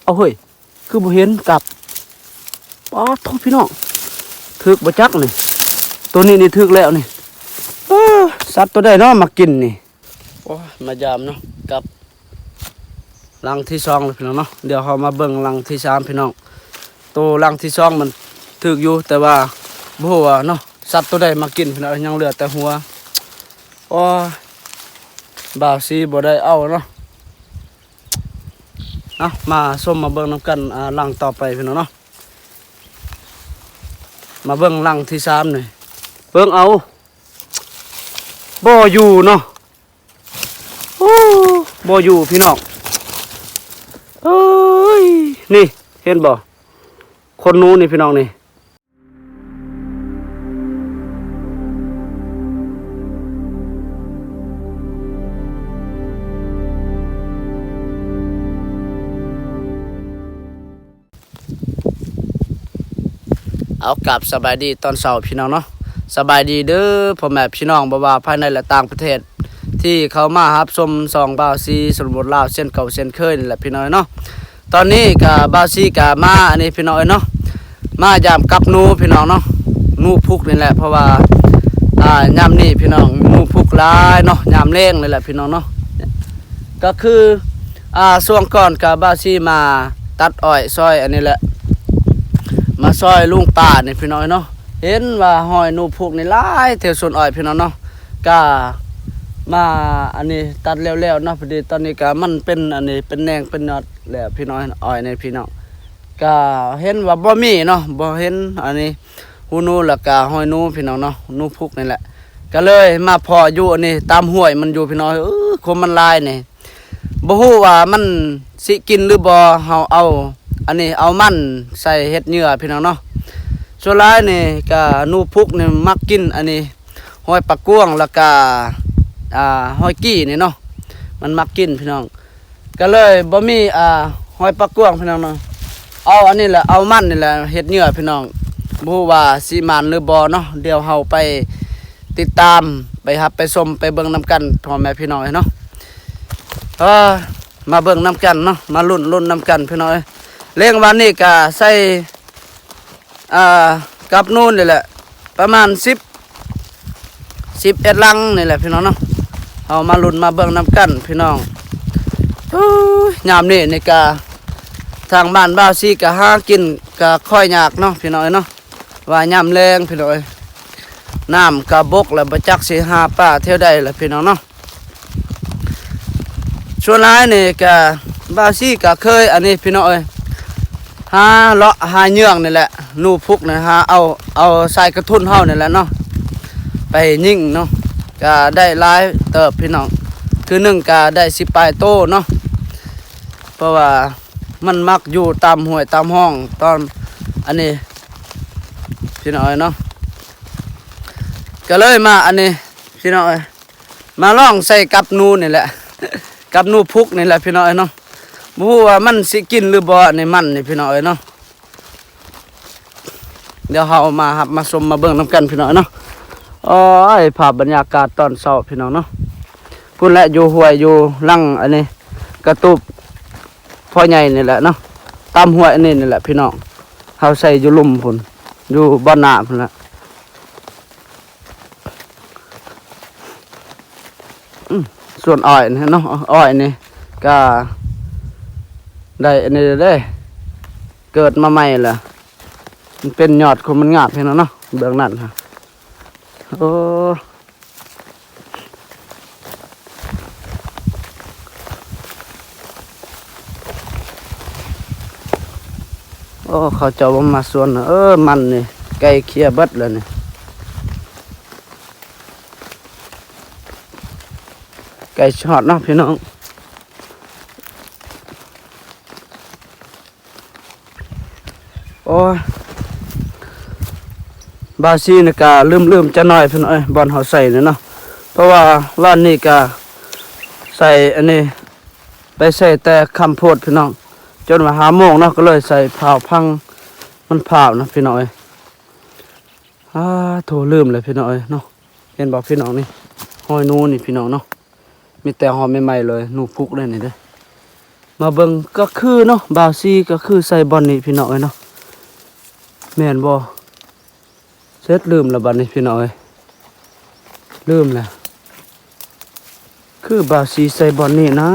เอาเฮ้ยคือบ่เห็นกับป๊อโทษพี่น้องถึกบ่จักนี่ตัวนี้นี่ถึกแล้วนี่สัตว์ตัวใดเนาะมากินนี่โอ้ยมายามเนาะกับรังที่2เลยพี่น้องเนาะเดี๋ยวเฮามาเบิ่งรังที่3พี่น้องตัวรังที่2มันถึกอยู่แต่ว่าบ่ฮู้ว่าเนาะสัตว์ตัวใดมากินพี่น้องยังเหลือแต่หัวโอ้ยบ่าวซีบ่ได้เอาเนาะมาส้มมาเบิ่งน้ำกันรังต่อไปพี่น้องเนาะมาเบิ่งรังที่3นี่เบิ่งเอาบ่อยู่เนาะโอ้บ่อยู่พี่น้องเอ้ยนี่เห็นบ่คนนู้นนี่พี่น้องนี่เอากลับสบายดีตอนเช้าพี่น้องเนาะสบายดีเด้อพ่อแม่พี่น้องบ่ว่าภายในและต่างประเทศที่เขามารับชมซองบ่าวซีสมบูรณ์ลาวเส้นเก่าเส้นเคยนี่แหละพี่น้องเนาะตอนนี้ก็บ่าวซีก็มาอันนี้พี่น้องเนาะมายามกับหนูพี่น้องเนาะหนูพุกนี่แหละเพราะว่ายามนี้พี่น้องหนูพุกหลายเนาะยามแล้งนี่แหละพี่น้องเนาะก็คือช่วงก่อนก็บ่าวซีมาตัดอ้อยซอยอันนี้แหละมาซอยลุงป่านี่พี่น้องเนาะเห็นว่าหอยหนูพุกนี่หลายแถวสวนอ้อยพี่น้องเนาะก็มาอันนี้ตัดแล้วๆเนาะพอดีตอนนี้ก็มันเป็นอันนี้เป็นแนงเป็นยอดแล้วพี่น้องอ้อยนี่พี่น้องก็เห็นว่าบ่มีเนาะบ่เห็นอันนี้หูหนูแล้วก็หอยหนูพี่น้องเนาะหนูพุกนี่แหละก็เลยมาพออยู่อันนี้ตามห้วยมันอยู่พี่น้องคมมันลายนี่บ่ฮู้ว่ามันสิกินหรือบ่เฮาเอาอันนี้เอามันใส่เฮ็ดเหยื่อพี่น้องเนาะส่วนหลายนี่ก็หนูพุกนี่มักกินอันนี้หอยปลากวงแล้วก็หอยกี้นี่เนาะมันมักกินพี่น้องก็เลยบ่มีหอยปลากวงพี่น้องเนาะเอาอันนี้แหละเอามันนี่แหละเฮ็ดเหยื่อพี่น้องบ่ฮู้ว่าสิมันหรือบ่เนาะเดี๋ยวเฮาไปติดตามไปรับไปชมไปเบิ่งนํกันพ่อแม่พี่น้องเนาะมาเบิ่งนํกันเนาะมาลุ้นนํกันพี่น้องเลี้ยงวันนี้ก็ใส่กับนู่นนี่แหละประมาณ11ลังนี่แหละพี่น้องเนาะเอามาลุ้นมาเบิ่งนํกันพี่น้องยามนี้นี่ก็ทางบ้านบ่าวซีก็หากินก็ค่อยยากเนาะพี่น้องเนาะว่ายามแรงพี่น้องน้ำก็บกแล้วบ่จักสิหาปลาเท่าใดล่ะพี่น้องเนาะส่วนหลายนี่ก็บ่าวซีก็เคยอันนี้พี่น้องหาเลาะหาเยื่องนี่แหละหนูพุกนะหาเอาใส่กระทุนเฮานี่แหละเนาะไปยิงเนาะก็ได้หลายเติบพี่น้องคือหนึ่งก็ได้10ปลายโตเนาะเพราะว่ามันมักอยู่ตามห้วยตามห้องตอนอันนี้พี่น้องเนาะก็เลยมาอันนี้พี่น้องมาลองใส่กับหนูนี่แหละกับหนูพุกนี่แหละพี่น้องเนาะบ่ฮู้ว่ามันสิกินหรือบ่ในมันนี่พี่น้องเนาะเดี๋ยวเฮามาชมมาเบิ่งนํกันพี่น้องเนาะโอ้ยภาพบรรยากาศตอนเช้าพี่น้องเนาะพุ่นแหละอยู่ห้วยอยู่ลังอันนี้กระตุบพ่อใหญ่นี่แหละเนาะตามห้วยอันนี้นี่แหละพี่น้องเฮาใส่อยู่ลุ่มพุ่นอยู่บ่อน้าพุ่นละส่วนอ้อยนี่เนาะอ้อยนี่ก็ได้อันนี้ได้เกิดมาใหม่ล่ะมันเป็นยอดของมันงาบพี่น้องเนาะเบื้องนั้นฮะโอ้เขาเจ้ามาสวนมันนี่ไก่เคียบัดเลยนี่ไก่ช็อตเนาะพี่น้องโอ้ยบาซีนี่ก็ลืมจะน้อยพี่น้องบอลเขาใส่เนาะเพราะว่าร้านนี้ก็ใส่อันนี้ไปใส่แต่คำพูดพี่น้องจนว่า5 โมงเนาะก็เลยใส่เผาพังมันเผานะพี่น้องโถลืมเลยพี่น้องเนาะเห็นบอกพี่น้องนี่หอยนูนี่พี่น้องเนาะมีแต่หอมใหม่ๆเลยนูพุกเลยนี่เด้อ มาเบิ่งก็คือเนาะบาวซีก็คือใส่บอลนี่พี่น้องเอ้ยเนาะแม่นบ่เสร็จลืมแล้วบัดนี้พี่น้องเอ้ยลืมแล้วคือบาวซีใส่บอลนี่นะ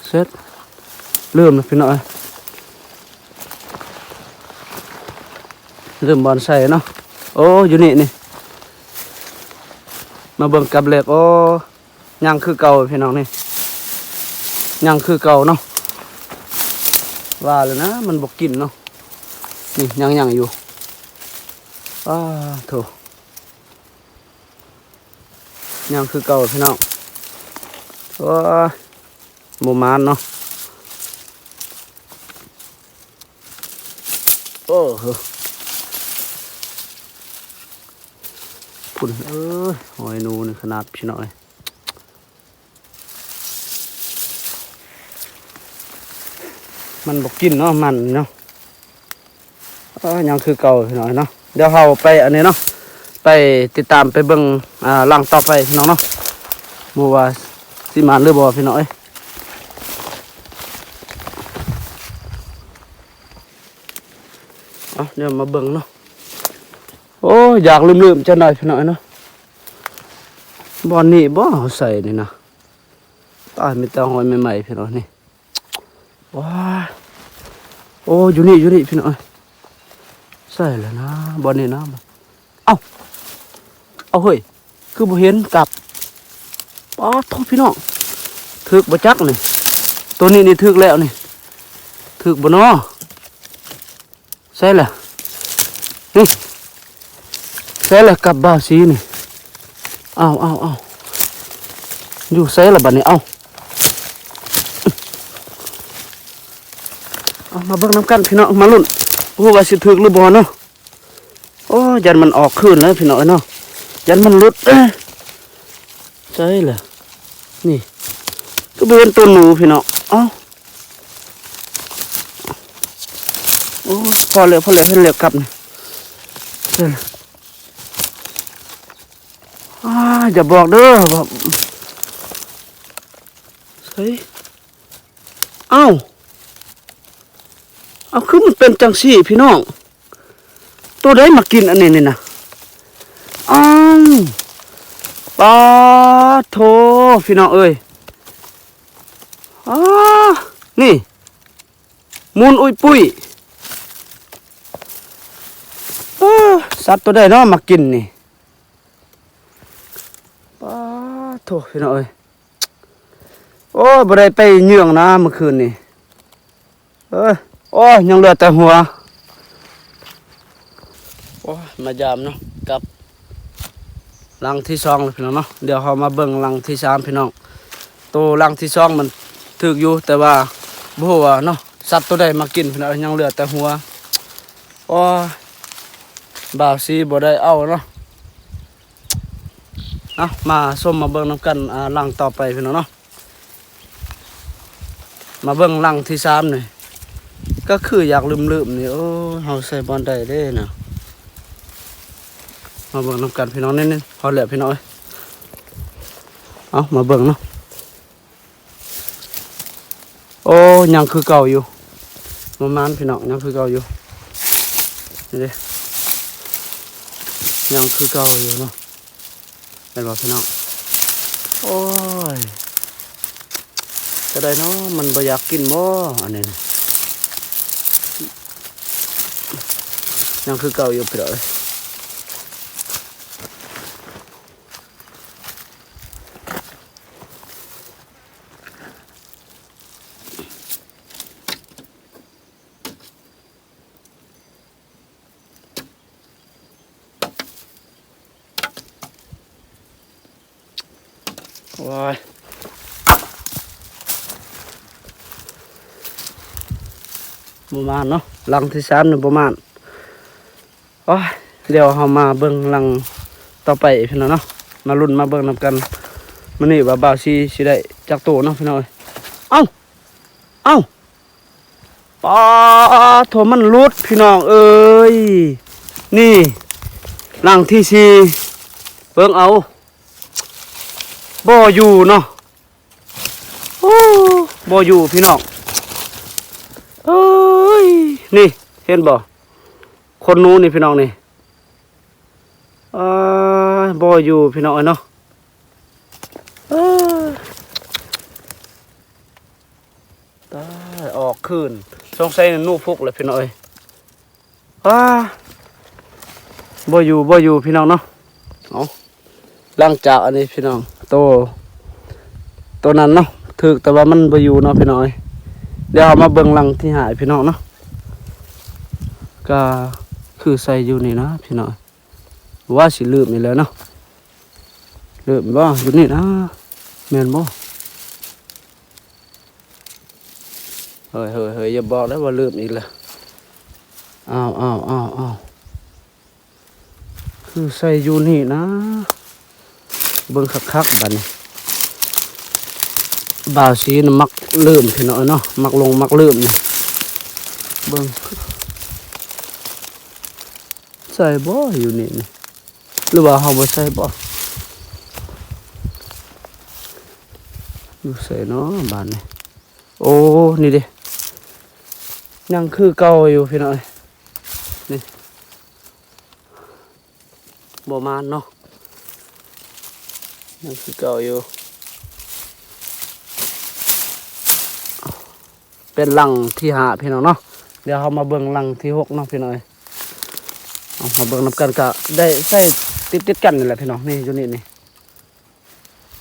เสร็จลืมแล้วพี่น้องเอ้ยลืมบอลใส่เนาะโอ้อยู่นี่มาเบิ่งกับเหล็กโอ้ยังคือเก่าพี่น้องนี่ยังคือเก่าเนาะว่าเลยนะมันบกกินเนาะนี่ยังอยู่โถยังคือเก่าพี่น้องโอ้โมมานเนาะโอ้โหพุ่นหอยนูนี่ขนาดพี่น้องเลยมันบกกินเนาะมันเนาะยังคือเก่าพี่น้องเนาะเดี๋ยวเราไปอันนี้เนาะไปติดตามไปเบิ่งหลังต่อไปพี่น้องเนาะบัวสิมานหรือบ่พี่น้องเอ้ยเดี๋ยวมาเบิ่งเนาะโอ้อยากลืมจังได๋พี่น้องเนาะบ่อนนี่บ่เอาใส่นี่นะตายมีแต่หอยใหม่ๆพี่น้องนี่ว้าโอ้อยู่นี่พี่น้องใส่แล้วนะบ่อนนี่นะเอาเฮ้ยคือบ่เห็นกับป๊อดโทษพี่น้องถึกบ่จักนี่ตัวนี้นี่ถึกแล้วนี่ถึกบ่เนาะใส่แล้วนี่ใส่แล้วกับบ่าวสีนี่เอาอยู่ใส่แล้วบัดนี้เอามาเบิ่งน้ำกันพี่น้องมาลุ้นว่าสิถึกหรือบ่เนาะโอ้ยันมันออกคืนแล้วพี่น้องเนาะยันมันหลุดใช่เหรอนี่ก็เป็นตัวหนูพี่น้องโอ้พอแล้วเพิ่นเหลือกลับนี่ใช่อย่าบอกเด้อว่าเฮ้ยเอาคือมันเป็นจังซี่พี่น้องตัวใดมากินอันนี้นี่นะปลาโถพี่น้องเอ้ยนี่มูลอุ้ยปุ้ยสัตว์ตัวใดเนาะมากินนี่ปลาโถพี่น้องเอ้ยโอ้บ่ได้ไปเยื่องนะเมื่อคืนนี่โอ้ยังเหลือแต่หัวโอ้มายามเนาะกับหลังที่2เลยพี่น้องเนาะเดี๋ยวเรามาเบิ่งหลังที่3พี่น้องตัวหลังที่2มันถึกอยู่แต่ว่าบ่ฮู้ว่าเนาะสัตว์ตัวใดมากินพี่น้องยังเหลือแต่หัวโอ้บ่าวซีบ่ได้เอาเนาะมาส้มมาเบิ่งน้ำกันหลังต่อไปพี่น้องเนาะมาเบิ่งหลังที่3นี่ก็คืออยากลืมนี่โอ้เฮาใส่บอลได้เด้นะมาเบิ่งน้ำกันพี่น้องนิดๆพอแล้วพี่น้องมาเบิ่งเนาะโอ้ยังคือเก่าอยู่ประมาณพี่น้องยังคือเก่าอยู่นี่เด้ยังคือเก่าอยู่เนาะเห็นบ่พี่น้องโอ้ยจะได้เนาะมันบ่อยากกินบ่อันนี้ยังคือเก่าอยู่พี่น้องว้ายประมาณเนาะหลังที่3นี่ประมาณเดี๋ยวเรามาเบิ่งหลังต่อไปพี่น้องเนาะมาลุ้นมาเบิ่งนำกันมื้อนี้ว่าบ่าวสิได้จักโตเนาะพี่น้องเอ้าปลาโถมันหลุดพี่น้องเอ้ยนี่หลังที่4เบิ่งเอา บ่อยู่เนาะโอ้บ่อยู่พี่น้องเอ้ยนี่เห็นบ่คนนู้นนี่พี่น้องนี่บ่อยู่พี่น้องเนาะตายออกคืนสงสัยนู่ฟุกเลยพี่น้องเอ้ยบ่อยู่พี่น้องเนาะเอาหลังจากอันนี้พี่น้องตัวนั้นเนาะถึกแต่ว่ามันบ่อยู่เนาะพี่น้องเอ้ยเดี๋ยวเอามาเบิ่งหลังที่หายพี่น้องเนาะก็คือใส่อยู่นี่นะพี่น้องว่าสิลืมนี่แหล้วเนาะลืมบ่อยู่นี่นะแม่นบ่เฮ้ยอย่าบอกแล้วว่าลืมอีกแล้วอ้าวคือใส่อยู่นี่นะเบิ่งคักๆบัดนี้บ่าวสีน่ะมักลืมพี่น้องเนาะมักลงมักลืมนี่เบิ่งใส่บ่อยู่นี่หรือว่าเฮาบ่ใส่บ่อยู่ใส่เนาะบ้านนี่โอ้นี่เด้ยังคือเก่าอยู่พี่น้อยนี่บ่มานเนาะยังคือเก่าอยู่เป็นหลังที่5พี่น้องเนาะเดี๋ยวเฮามาเบิ่งหลังที่6เนาะพี่น้อยเอามาเบิ่งนํกันก็ได้ใส่ติดกันนี่แหละพี่น้องนี่อยู่นี่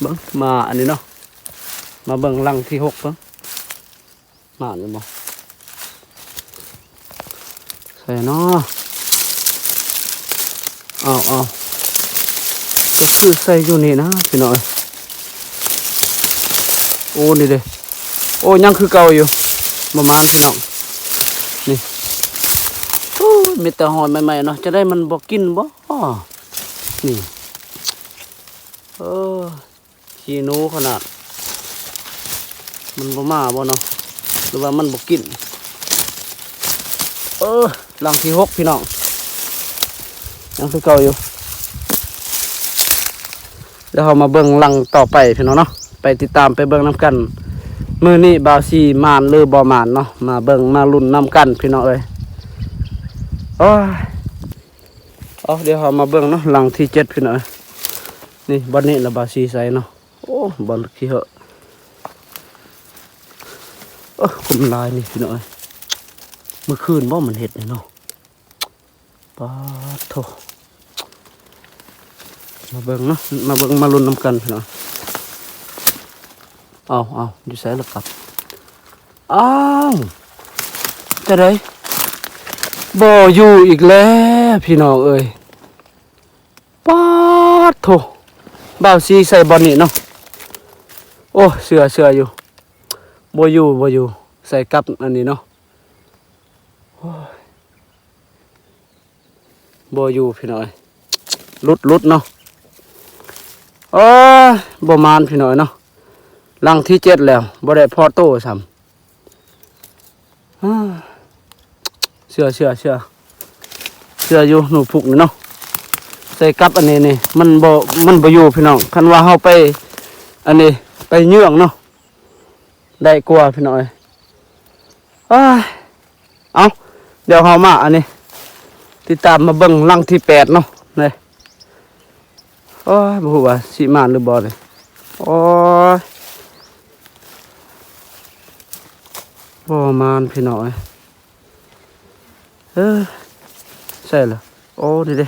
เบิ่งมาอันนี้เนาะมาเบิ่งหลังที่6เบิ่งมานี่บ่ใส่เนาะเอาคือใส่อยู่นี่นะพี่น้อยโอ้นี่เด้โอ้ยังคือเก่าอยู่ประมาณพี่น้องนี่โอ้มีแต่หอยใหม่ๆเนาะจะได้มันบ่กินบ่นี่ขี้หนูขนาดมันบ่มาบ่เนาะหรือว่ามันบ่กินหลังที่6พี่น้องยังคือเก่าอยู่เดี๋ยวเรามาเบิ่งหลังต่อไปพี่น้องเนาะไปติดตามไปเบิ่งน้ำกันมื้อนี้บ่าวสีมานหรือบ่มานเนาะมาเบิ่งมาลุ้นน้ำกันพี่น้องเอ้ยเดี๋ยวเรามาเบิ่งเนาะหลังที่7พี่น้องเอ้ยนี่บ่นี้ละบ่าวสีใส่เนาะโอ้บ่ขี้เหอะคุมลายนี่พี่น้องเอ้ยเมื่อคืนบ่มันเห็ดเลยเนาะปาโถมาเบิ่งเนาะมาเบิ่งมาลุ้นน้ำกันพี่น้องเอาอยู่ใส่แล้วครับจะได้บ่อยู่อีกแล้วพี่น้องเอ้ยปาโถบ่าวซีใส่บอลนี่เนาะโอ้เสืออยู่บ่อยู่ใส่กับอันนี้เนาะบ่อยู่พี่น้อยลุดเนาะบ่มานพี่น้อยเนาะหลังที่7แล้วบ่ได้พอโตซ้ำเสืออยู่หนูพุกนี่เนาะใส่กับอันนี้นี่มันบ่อยู่พี่น้องคันว่าเฮาไปอันนี้ไปเยื่องเนาะได้กลัวพี่น้อยเอาเดี๋ยวเฮามาอันนี้ติดตามมาเบิ่งหลังที่8เนาะนี่บ่ฮู้ว่าสิมานหรือบ่เลยบ่มานพี่น้อยใช่เหรอนี่เด้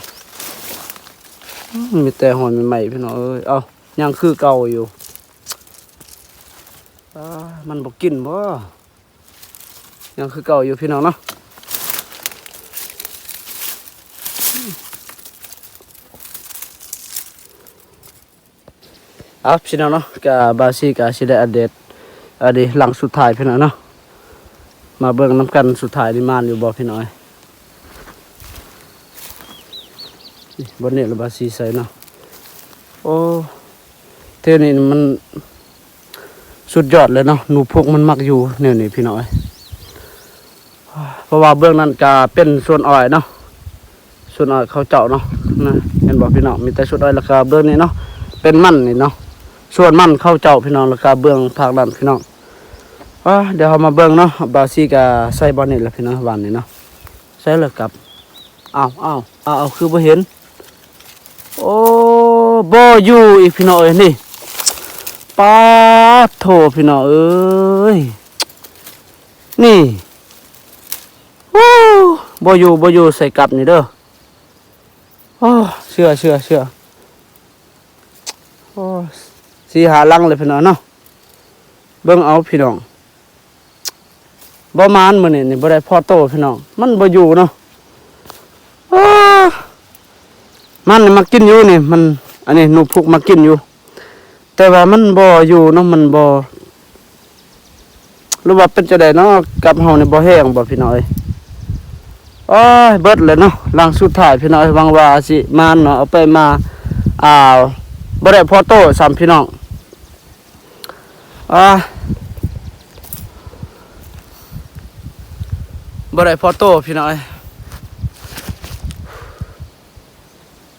มีแต่หอยใหม่ๆพี่น้องเอ้ยยังคือเก่าอยู่มันบ่กินบ่ยังคือเก่าอยู่พี่น้องเนาะพี่น้องเนาะกับบาซีกับสิได้อัปเดตหลังสุดท้ายพี่น้องเนาะมาเบิ่งน้ำกันสุดท้ายนี่มานอยู่บ่พี่น้อยบนนี้ระบาสีใส่เนาะเท่านี้มันสุดยอดเลยเนาะหนูพวกมันมักอยู่เนี่ยนี่พี่น้อยเพราะว่าเบื้องนั้นก็เป็นส่วนอ้อยเนาะส่วนอ้อยเขาเจาะเนาะนะเห็นบอกพี่น้องมีแต่ส่วนอ้อยแล้วก็เบื้องนี้เนาะเป็นมันนี่เนาะ ส่วนมันเข้าเจ้าพี่น้องแล้วก็เบื้องภาคนั้นพี่น้องเดี๋ยวเรามาเบิ่งเนาะบาซี่ก็ใส่บอลนี่แหละพี่น้องวันนี้เนาะใส่เลยกับเอาคือบ่เห็นโอ้บ่อยู่อีกพี่น้องเอ้ยนี่ปาโถพี่น้องเอ้ยนี่โอ้บ่อยู่ใส่กลับนี่เด้อโอ้เชื่อโอ้สีหาลังเลยพี่น้องเนาะเบิ่งเอาพี่น้องบ่มานมื้อนี่บ่ได้พอโตพี่น้องมันบ่อยู่เนาะมันมากินอยู่นี่มันอันนี้หนูพุกมากินอยู่แต่ว่ามันบ่อยู่เนาะมันบ่หรือว่าเป็นจังได๋เนาะกับเฮานี่บ่แห้งบ่พี่น้องเอ้ยโอ้ยเบิดเลยเนาะหลังสุดท้ายพี่น้องหวังว่าสิมานเนาะเอาไปมาบ่ได้พอโตซ้ำพี่น้องบ่ได้พอโตพี่น้องเอ้ย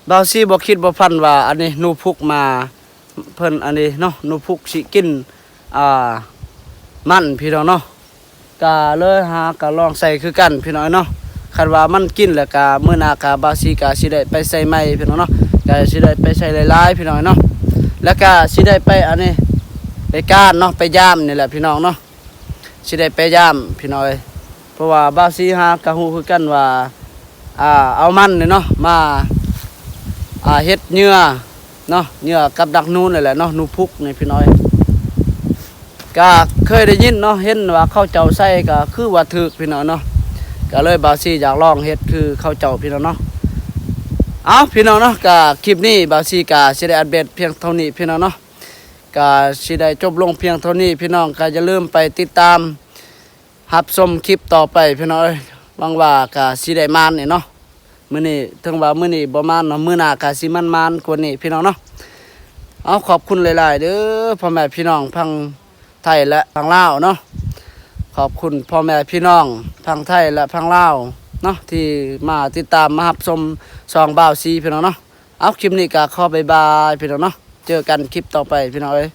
บาวซี่บ่คิดบ่พันว่าอันนี้หนูพุกมาเพิ่นอันนี้เนาะหนูพุกสิกินมันพี่น้องเนาะก็เลยหาก็ลองใส่คือกันพี่น้องเนาะคันว่ามันกินแล้วก็มื้อหน้าก็บาวซี่ก็สิได้ไปใส่ใหม่พี่น้องเนาะก็สิได้ไปใส่หลายๆพี่น้องเนาะแล้วก็สิได้ไปอันนี้ไปก้านเนาะไปย่ามนี่แหละพี่น้องเนาะสิได้ไปย่ามพี่น้องเพราะว่าบาวซี่หาก็ฮู้คือกันว่าเอามันนี่เนาะมาเฮ็ดเนื้อเนาะเนื้อกับดักนูนนี่แหละเนาะนูพุกนี่พี่น้อยก็เคยได้ยินเนาะเห็นว่าข้าวเจ้าใส่ก็คือว่าถึกพี่น้องเนาะก็เลยบาวซี่อยากลองเฮ็ดคือข้าวเจ้าพี่น้องเนาะเอาพี่น้องเนาะก็คลิปนี้บาวซี่ก็สิได้อัปเดตเพียงเท่านี้พี่น้องเนาะก็สิได้จบลงเพียงเท่านี้พี่น้องก็อย่าลืมไปติดตามรับชมคลิปต่อไปพี่น้องหวังว่าก็สิได้มานนี่เนาะมื้อนี้ถึงว่ามื้อนี้บ่มานเนาะมื้อหน้าก็สิมันกว่านี้พี่น้องเนาะเอาขอบคุณหลายๆเด้อพ่อแม่พี่น้องทั้งไทยและทั้งลาวเนาะขอบคุณพ่อแม่พี่น้องทั้งไทยและทั้งลาวเนาะที่มาติดตามมารับชมซองบ่าวซีพี่น้องเนาะเอาคลิปนี้ก็ขอบ๊ายบายพี่น้องเนาะเจอกันคลิปต่อไปพี่น้องเอ้ย